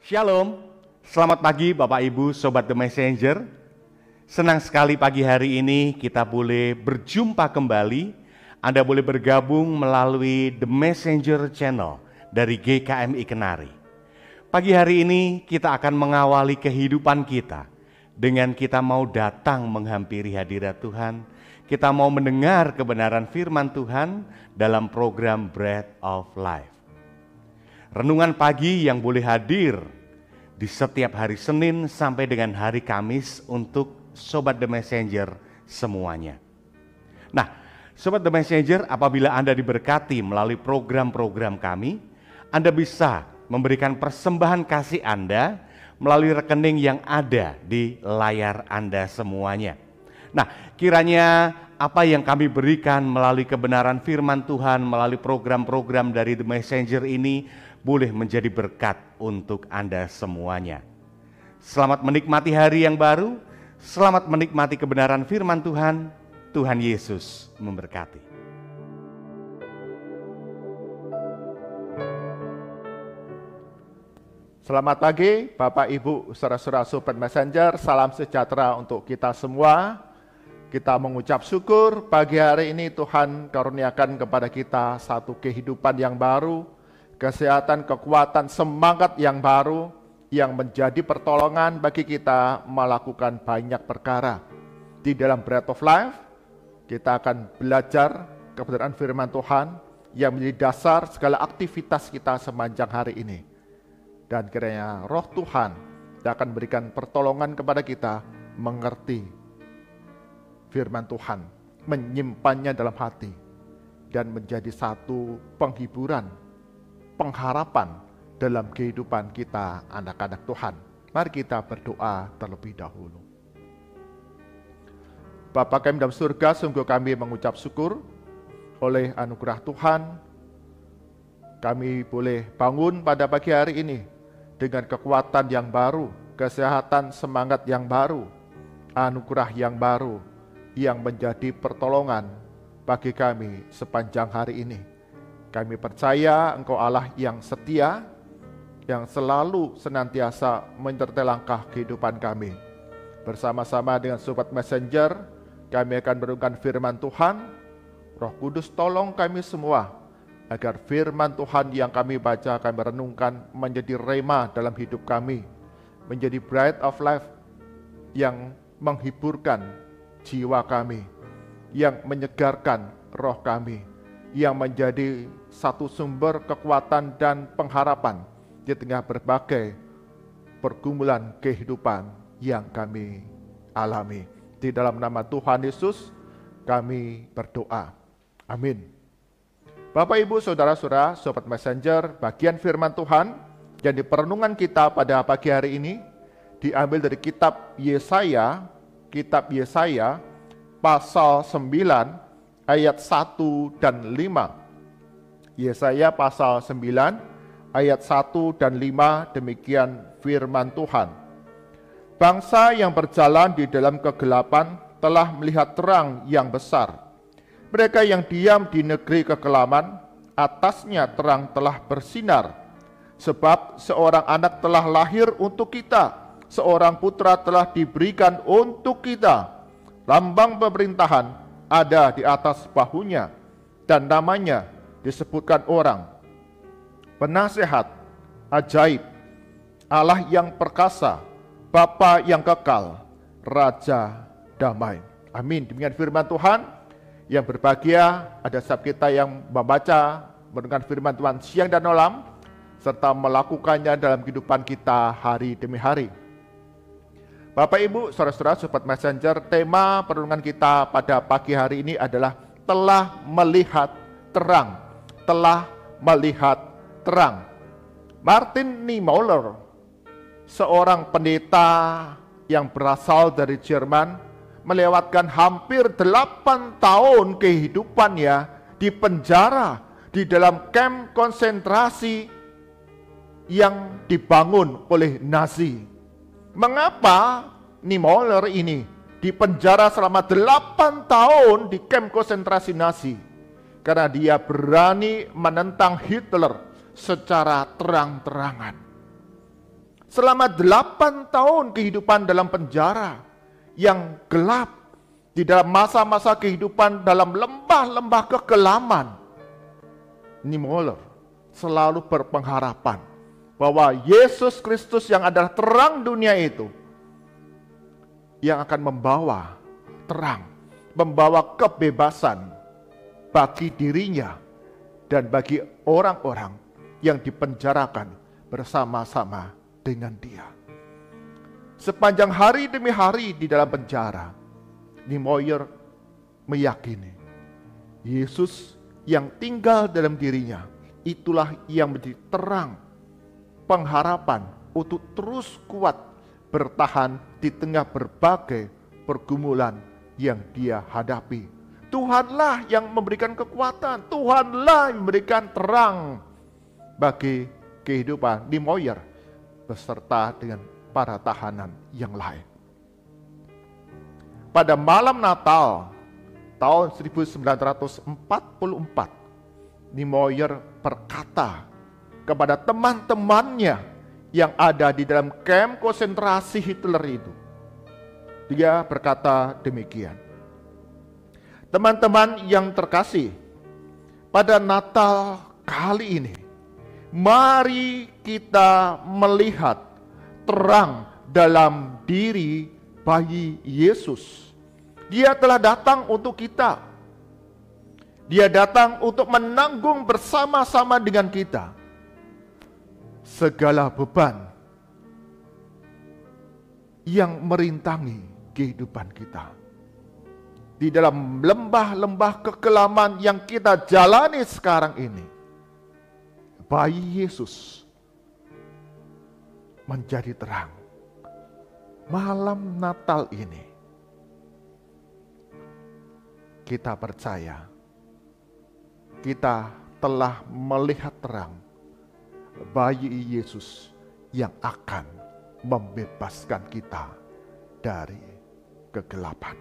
Shalom, selamat pagi Bapak Ibu Sobat The Messenger. Senang sekali pagi hari ini kita boleh berjumpa kembali. Anda boleh bergabung melalui The Messenger Channel dari GKMI Kenari. Pagi hari ini kita akan mengawali kehidupan kita dengan kita mau datang menghampiri hadirat Tuhan. Kita mau mendengar kebenaran firman Tuhan dalam program Bread of Life. Renungan pagi yang boleh hadir di setiap hari Senin sampai dengan hari Kamis untuk Sobat The Messenger semuanya. Nah, Sobat The Messenger, apabila Anda diberkati melalui program-program kami, Anda bisa memberikan persembahan kasih Anda melalui rekening yang ada di layar Anda semuanya. Nah, kiranya apa yang kami berikan melalui kebenaran firman Tuhan, melalui program-program dari The Messenger ini boleh menjadi berkat untuk Anda semuanya. Selamat menikmati hari yang baru, selamat menikmati kebenaran firman Tuhan. Tuhan Yesus memberkati. Selamat pagi Bapak Ibu saudara-saudara Sobat Messenger, salam sejahtera untuk kita semua. Kita mengucap syukur pagi hari ini Tuhan karuniakan kepada kita satu kehidupan yang baru, kesehatan, kekuatan, semangat yang baru yang menjadi pertolongan bagi kita melakukan banyak perkara. Di dalam Bread of Life, kita akan belajar kebenaran firman Tuhan yang menjadi dasar segala aktivitas kita sepanjang hari ini. Dan kiranya Roh Tuhan yang akan berikan pertolongan kepada kita mengerti firman Tuhan, menyimpannya dalam hati, dan menjadi satu penghiburan, pengharapan dalam kehidupan kita anak-anak Tuhan. Mari kita berdoa terlebih dahulu. Bapa kami dalam surga, sungguh kami mengucap syukur oleh anugerah Tuhan. Kami boleh bangun pada pagi hari ini dengan kekuatan yang baru, kesehatan, semangat yang baru, anugerah yang baru yang menjadi pertolongan bagi kami sepanjang hari ini. Kami percaya Engkau Allah yang setia, yang selalu senantiasa menyertai langkah kehidupan kami. Bersama-sama dengan Sobat Messenger, kami akan merenungkan firman Tuhan. Roh Kudus tolong kami semua, agar firman Tuhan yang kami baca, kami renungkan menjadi rema dalam hidup kami, menjadi Bread of Life yang menghiburkan jiwa kami, yang menyegarkan roh kami, yang menjadi satu sumber kekuatan dan pengharapan di tengah berbagai pergumulan kehidupan yang kami alami. Di dalam nama Tuhan Yesus kami berdoa. Amin. Bapak Ibu Saudara-saudara Sobat Messenger, bagian firman Tuhan yang di perenungan kita pada pagi hari ini diambil dari kitab Yesaya pasal 9 ayat 1 dan 5. Yesaya pasal 9 ayat 1 dan 5, demikian firman Tuhan. Bangsa yang berjalan di dalam kegelapan telah melihat terang yang besar. Mereka yang diam di negeri kekelaman, atasnya terang telah bersinar. Sebab seorang anak telah lahir untuk kita, seorang putra telah diberikan untuk kita. Lambang pemerintahan ada di atas bahunya, dan namanya disebutkan orang Penasehat, Ajaib, Allah yang perkasa, Bapa yang kekal, Raja damai. Amin. Demikian firman Tuhan. Yang berbahagia ada setiap kita yang membaca, mendengar firman Tuhan siang dan malam, serta melakukannya dalam kehidupan kita hari demi hari. Bapak Ibu, saudara-saudara Sobat Messenger, tema perenungan kita pada pagi hari ini adalah telah melihat terang. Telah melihat terang. Martin Niemöller, seorang pendeta yang berasal dari Jerman, melewatkan hampir 8 tahun kehidupannya di penjara, di dalam kamp konsentrasi yang dibangun oleh Nazi. Mengapa Niemöller ini dipenjara selama 8 tahun di kamp konsentrasi Nazi? Karena dia berani menentang Hitler secara terang-terangan. selama 8 tahun kehidupan dalam penjara yang gelap, di dalam masa-masa kehidupan dalam lembah-lembah kekelaman, Niemöller selalu berpengharapan bahwa Yesus Kristus yang adalah terang dunia itu, yang akan membawa terang, membawa kebebasan bagi dirinya dan bagi orang-orang yang dipenjarakan bersama-sama dengan dia. Sepanjang hari demi hari di dalam penjara, Niemöller meyakini Yesus yang tinggal dalam dirinya, itulah yang menjadi terang, pengharapan untuk terus kuat bertahan di tengah berbagai pergumulan yang dia hadapi. Tuhanlah yang memberikan kekuatan, Tuhanlah yang memberikan terang bagi kehidupan Niemöller beserta dengan para tahanan yang lain. Pada malam Natal tahun 1944, Niemöller berkata kepada teman-temannya yang ada di dalam kamp konsentrasi Hitler itu. Dia berkata demikian, teman-teman yang terkasih, pada Natal kali ini, mari kita melihat terang dalam diri bayi Yesus. Dia telah datang untuk kita. Dia datang untuk menanggung bersama-sama dengan kita segala beban yang merintangi kehidupan kita. Di dalam lembah-lembah kekelaman yang kita jalani sekarang ini, bayi Yesus menjadi terang. Malam Natal ini, kita percaya kita telah melihat terang bayi Yesus yang akan membebaskan kita dari kegelapan.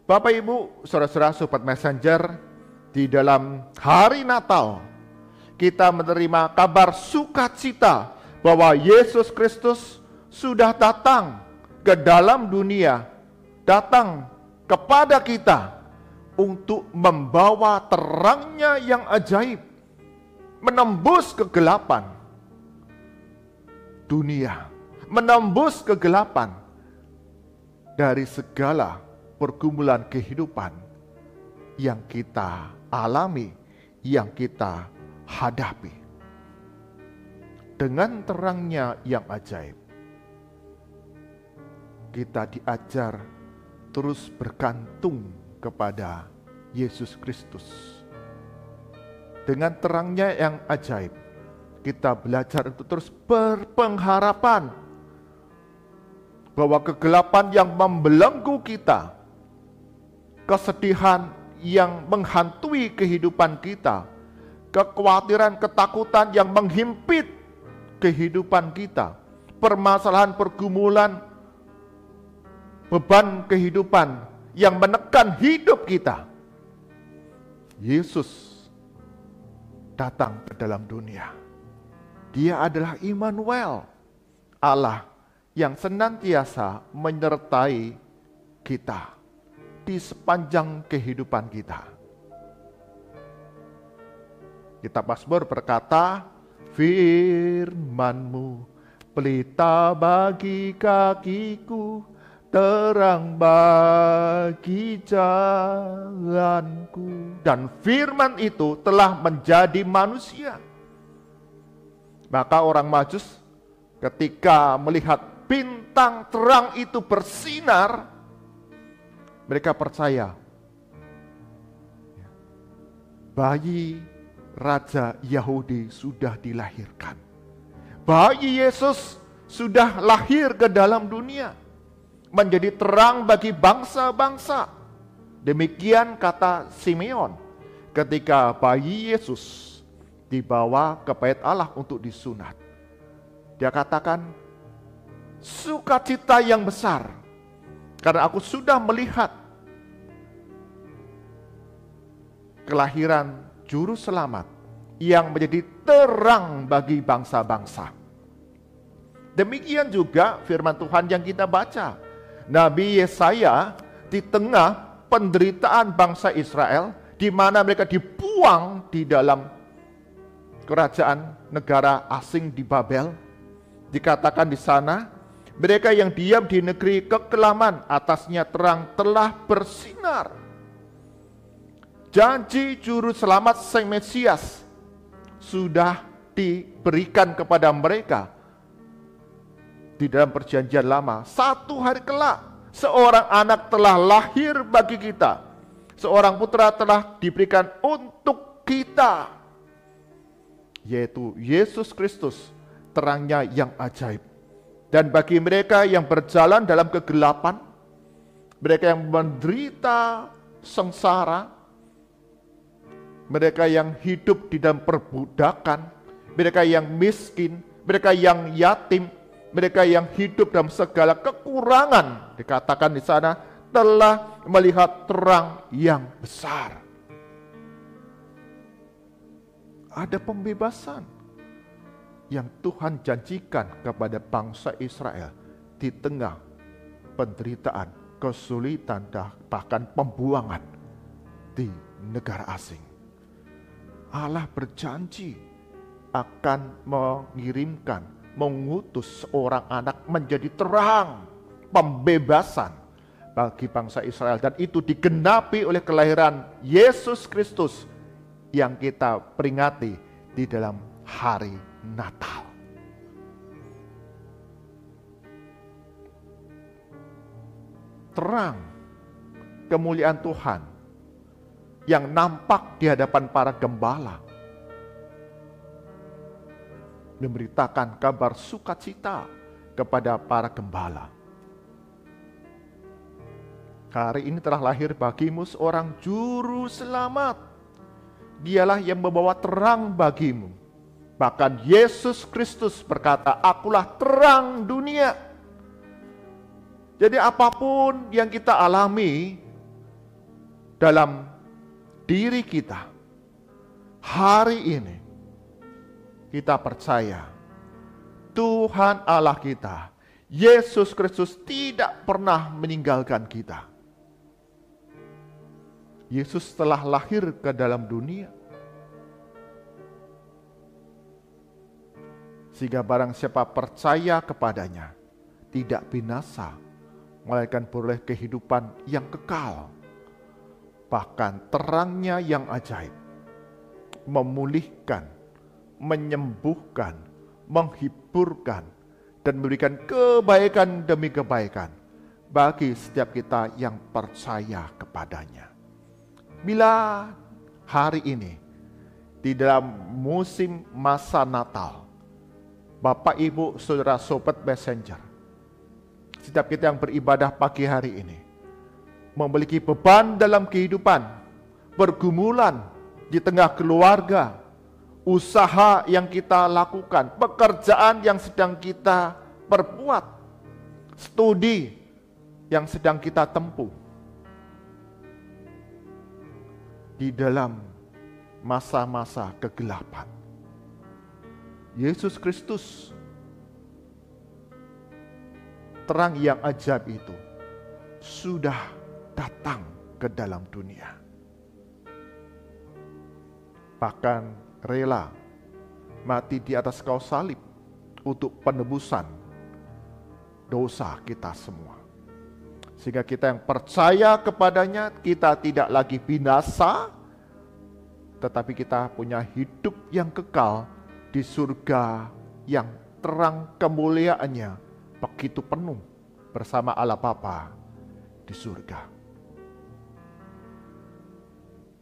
Bapak, Ibu, saudara-saudara, sobat messenger, di dalam hari Natal kita menerima kabar sukacita bahwa Yesus Kristus sudah datang ke dalam dunia, datang kepada kita untuk membawa terangnya yang ajaib, menembus kegelapan dunia, menembus kegelapan dari segala pergumulan kehidupan yang kita alami, yang kita hadapi. Dengan terangnya yang ajaib, kita diajar terus bergantung kepada Yesus Kristus. Dengan terangnya yang ajaib, kita belajar untuk terus berpengharapan bahwa kegelapan yang membelenggu kita, kesedihan yang menghantui kehidupan kita, kekhawatiran, ketakutan yang menghimpit kehidupan kita, permasalahan, pergumulan, beban kehidupan yang menekan hidup kita, Yesus datang ke dalam dunia. Dia adalah Immanuel, Allah yang senantiasa menyertai kita di sepanjang kehidupan kita. Kitab Mazmur berkata, firman-Mu pelita bagi kakiku, terang bagi jalanku. Dan firman itu telah menjadi manusia. Maka orang Majus ketika melihat bintang terang itu bersinar, mereka percaya bayi Raja Yahudi sudah dilahirkan. Bayi Yesus sudah lahir ke dalam dunia, menjadi terang bagi bangsa-bangsa. Demikian kata Simeon ketika bayi Yesus dibawa ke bait Allah untuk disunat. Dia katakan, sukacita yang besar, karena aku sudah melihat kelahiran Juru Selamat yang menjadi terang bagi bangsa-bangsa. Demikian juga firman Tuhan yang kita baca. Nabi Yesaya di tengah penderitaan bangsa Israel, di mana mereka dibuang di dalam kerajaan negara asing di Babel, dikatakan di sana, mereka yang diam di negeri kekelaman, atasnya terang telah bersinar. Janji juru selamat Sang Mesias sudah diberikan kepada mereka di dalam perjanjian lama. Satu hari kelak, seorang anak telah lahir bagi kita. Seorang putra telah diberikan untuk kita, yaitu Yesus Kristus, terangnya yang ajaib. Dan bagi mereka yang berjalan dalam kegelapan, mereka yang menderita sengsara, mereka yang hidup di dalam perbudakan, mereka yang miskin, mereka yang yatim, mereka yang hidup dalam segala kekurangan, dikatakan di sana, telah melihat terang yang besar. Ada pembebasan yang Tuhan janjikan kepada bangsa Israel di tengah penderitaan, kesulitan, bahkan pembuangan di negara asing. Allah berjanji akan mengutus seorang anak menjadi terang, pembebasan bagi bangsa Israel. Dan itu digenapi oleh kelahiran Yesus Kristus yang kita peringati di dalam hari Natal. Terang kemuliaan Tuhan yang nampak di hadapan para gembala, memberitakan kabar sukacita kepada para gembala. Hari ini telah lahir bagimu seorang juru selamat. Dialah yang membawa terang bagimu. Bahkan Yesus Kristus berkata, akulah terang dunia. Jadi apapun yang kita alami dalam diri kita hari ini, kita percaya Tuhan Allah kita, Yesus Kristus tidak pernah meninggalkan kita. Yesus telah lahir ke dalam dunia, sehingga barang siapa percaya kepadanya tidak binasa, melainkan beroleh kehidupan yang kekal. Bahkan terangnya yang ajaib memulihkan, menyembuhkan, menghiburkan, dan memberikan kebaikan demi kebaikan bagi setiap kita yang percaya kepadanya. Bila hari ini di dalam musim masa Natal, Bapak, Ibu, Saudara, Sobat Messenger, setiap kita yang beribadah pagi hari ini memiliki beban dalam kehidupan, pergumulan di tengah keluarga, usaha yang kita lakukan, pekerjaan yang sedang kita perbuat, studi yang sedang kita tempuh. Di dalam masa-masa kegelapan, Yesus Kristus, terang yang ajaib itu, sudah datang ke dalam dunia. Bahkan rela mati di atas kayu salib untuk penebusan dosa kita semua. Sehingga kita yang percaya kepadanya, kita tidak lagi binasa, tetapi kita punya hidup yang kekal di surga yang terang kemuliaannya begitu penuh bersama Allah Bapa di surga.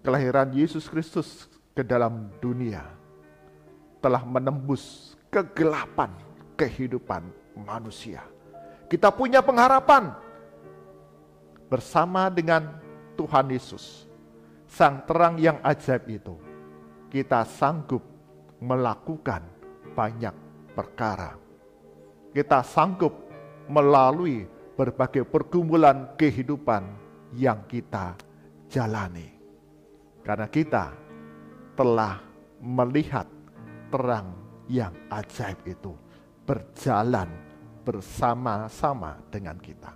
Kelahiran Yesus Kristus ke dalam dunia telah menembus kegelapan kehidupan manusia. Kita punya pengharapan bersama dengan Tuhan Yesus, Sang terang yang ajaib itu. Kita sanggup melakukan banyak perkara. Kita sanggup melalui berbagai pergumulan kehidupan yang kita jalani. Karena kita telah melihat terang yang ajaib itu berjalan bersama-sama dengan kita.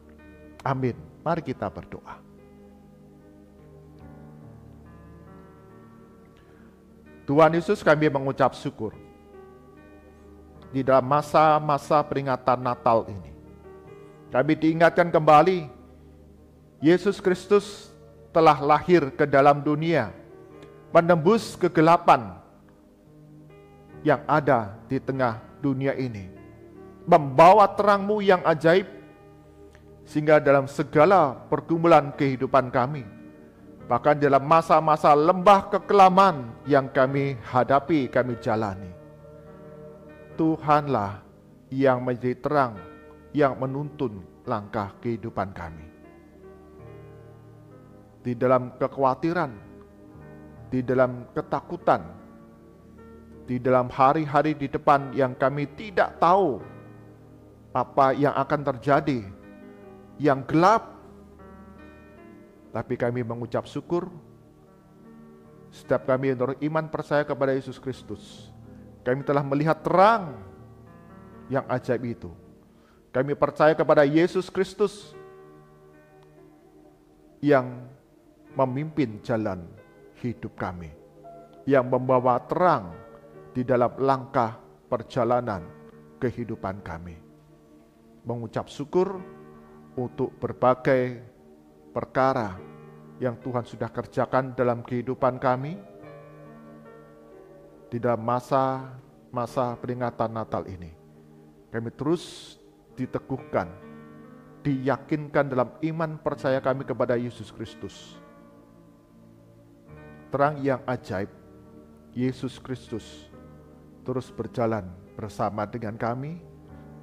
Amin. Mari kita berdoa. Tuhan Yesus, kami mengucap syukur di dalam masa-masa peringatan Natal ini. Kami diingatkan kembali, Yesus Kristus telah lahir ke dalam dunia, menembus kegelapan yang ada di tengah dunia ini, membawa terang-Mu yang ajaib, sehingga dalam segala pergumulan kehidupan kami, bahkan dalam masa-masa lembah kekelaman yang kami hadapi, kami jalani, Tuhanlah yang menjadi terang, yang menuntun langkah kehidupan kami. Di dalam kekhawatiran, di dalam ketakutan, di dalam hari-hari di depan yang kami tidak tahu apa yang akan terjadi, yang gelap, tapi kami mengucap syukur. Setiap kami yang beriman percaya kepada Yesus Kristus, kami telah melihat terang yang ajaib itu. Kami percaya kepada Yesus Kristus yang memimpin jalan hidup kami, yang membawa terang di dalam langkah perjalanan kehidupan kami. Mengucap syukur untuk berbagai perkara yang Tuhan sudah kerjakan dalam kehidupan kami di dalam masa-masa peringatan Natal ini. Kami terus diteguhkan, diyakinkan dalam iman percaya kami kepada Yesus Kristus. Terang yang ajaib, Yesus Kristus terus berjalan bersama dengan kami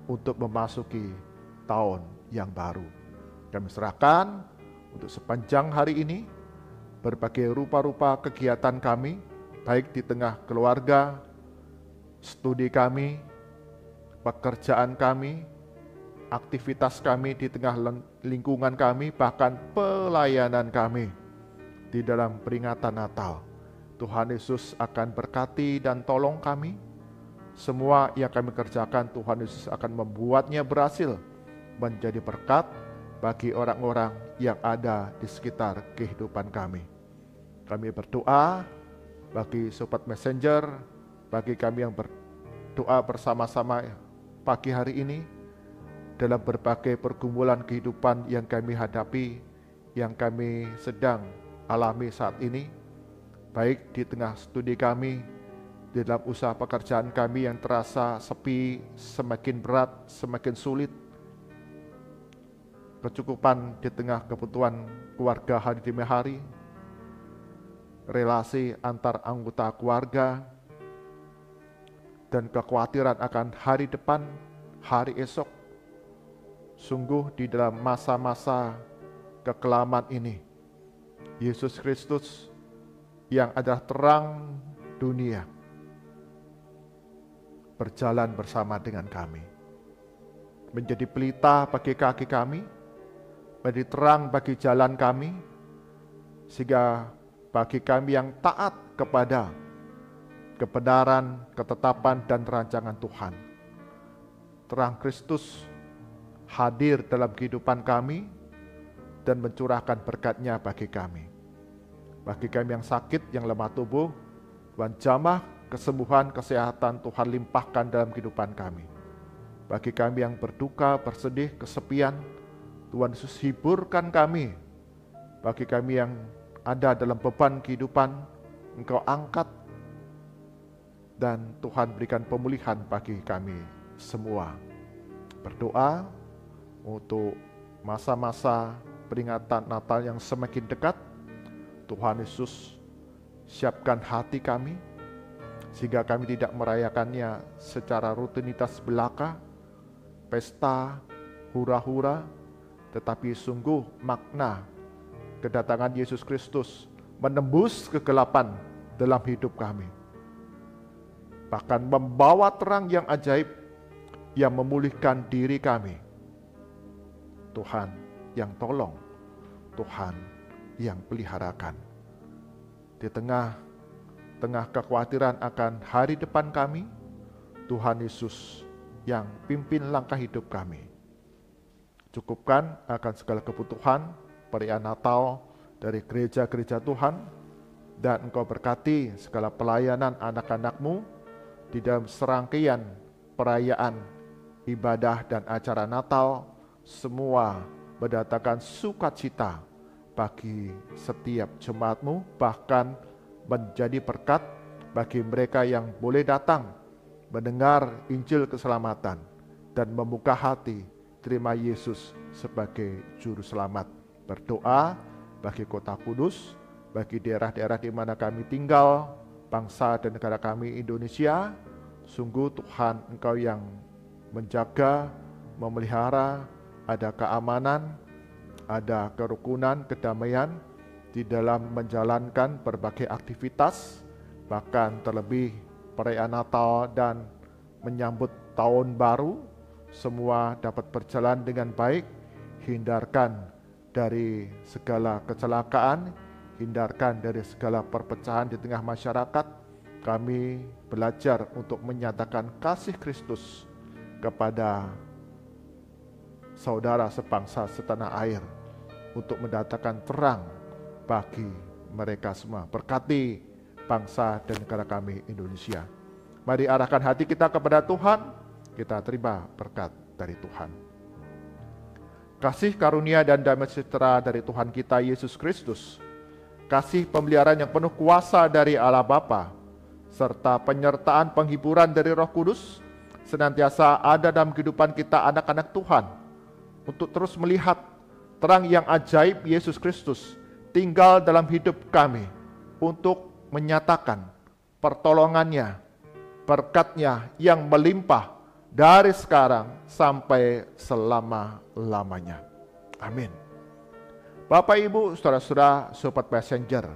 untuk memasuki tahun yang baru. Kami serahkan untuk sepanjang hari ini berbagai rupa-rupa kegiatan kami, baik di tengah keluarga, studi kami, pekerjaan kami, aktivitas kami di tengah lingkungan kami, bahkan pelayanan kami di dalam peringatan Natal. Tuhan Yesus akan berkati dan tolong kami. Semua yang kami kerjakan, Tuhan Yesus akan membuatnya berhasil menjadi berkat bagi orang-orang yang ada di sekitar kehidupan kami. Kami berdoa bagi Sobat Messenger, bagi kami yang berdoa bersama-sama pagi hari ini, dalam berbagai pergumulan kehidupan yang kami hadapi, yang kami sedang alami saat ini, baik di tengah studi kami, di dalam usaha pekerjaan kami yang terasa sepi, semakin berat, semakin sulit, kecukupan di tengah kebutuhan keluarga hari demi hari, relasi antar anggota keluarga, dan kekhawatiran akan hari depan, hari esok. Sungguh di dalam masa-masa kekelaman ini, Yesus Kristus yang adalah terang dunia berjalan bersama dengan kami, menjadi pelita bagi kaki kami, menjadi terang bagi jalan kami, sehingga bagi kami yang taat kepada kebenaran, ketetapan, dan rancangan Tuhan, terang Kristus hadir dalam kehidupan kami dan mencurahkan berkat-Nya bagi kami. Bagi kami yang sakit, yang lemah tubuh, Tuhan jamah kesembuhan, kesehatan Tuhan limpahkan dalam kehidupan kami. Bagi kami yang berduka, bersedih, kesepian, Tuhan Yesus hiburkan kami. Bagi kami yang ada dalam beban kehidupan, Engkau angkat, dan Tuhan berikan pemulihan bagi kami semua. Berdoa untuk masa-masa peringatan Natal yang semakin dekat. Tuhan Yesus siapkan hati kami, sehingga kami tidak merayakannya secara rutinitas belaka, pesta, hura-hura, tetapi sungguh makna kedatangan Yesus Kristus menembus kegelapan dalam hidup kami. Bahkan membawa terang yang ajaib yang memulihkan diri kami. Tuhan yang tolong, Tuhan yang peliharakan. Di tengah kekhawatiran akan hari depan kami, Tuhan Yesus yang pimpin langkah hidup kami. Cukupkan akan segala kebutuhan perayaan Natal dari gereja-gereja Tuhan, dan Engkau berkati segala pelayanan anak-anak-Mu di dalam serangkaian perayaan ibadah dan acara Natal, semua mendatangkan sukacita bagi setiap jemaat-Mu, bahkan menjadi berkat bagi mereka yang boleh datang mendengar Injil keselamatan dan membuka hati terima Yesus sebagai juru selamat. Berdoa bagi kota Kudus, bagi daerah-daerah di mana kami tinggal, bangsa dan negara kami Indonesia. Sungguh Tuhan, Engkau yang menjaga, memelihara, ada keamanan, ada kerukunan, kedamaian di dalam menjalankan berbagai aktivitas, bahkan terlebih perayaan Natal dan menyambut tahun baru, semua dapat berjalan dengan baik. Hindarkan dari segala kecelakaan, hindarkan dari segala perpecahan di tengah masyarakat. Kami belajar untuk menyatakan kasih Kristus kepada saudara sebangsa setanah air, untuk mendatangkan terang bagi mereka semua. Berkati bangsa dan negara kami Indonesia. Mari arahkan hati kita kepada Tuhan, kita terima berkat dari Tuhan. Kasih karunia dan damai sejahtera dari Tuhan kita Yesus Kristus, kasih pemeliharaan yang penuh kuasa dari Allah Bapa, serta penyertaan penghiburan dari Roh Kudus, senantiasa ada dalam kehidupan kita anak-anak Tuhan, untuk terus melihat terang yang ajaib Yesus Kristus tinggal dalam hidup kami, untuk menyatakan pertolongannya, berkatnya yang melimpah dari sekarang sampai selama-lamanya. Amin. Bapak, Ibu, saudara-saudara, sobat messenger,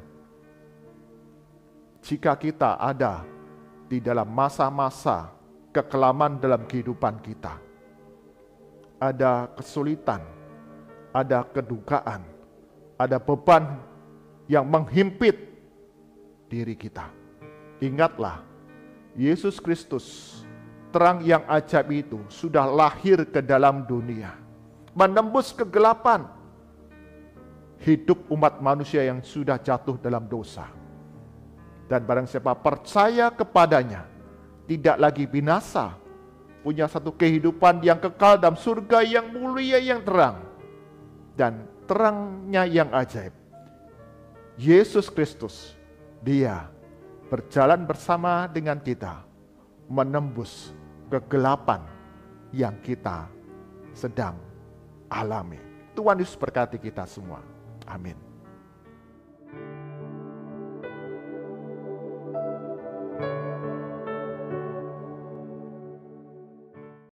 jika kita ada di dalam masa-masa kekelaman dalam kehidupan kita, ada kesulitan, ada kedukaan, ada beban yang menghimpit diri kita, ingatlah, Yesus Kristus, terang yang ajaib itu, sudah lahir ke dalam dunia, menembus kegelapan hidup umat manusia yang sudah jatuh dalam dosa. Dan barang siapa percaya kepadanya, tidak lagi binasa, punya satu kehidupan yang kekal dalam surga yang mulia, yang terang, dan terangnya yang ajaib. Yesus Kristus, Dia berjalan bersama dengan kita, menembus kegelapan yang kita sedang alami. Tuhan Yesus berkati kita semua. Amin.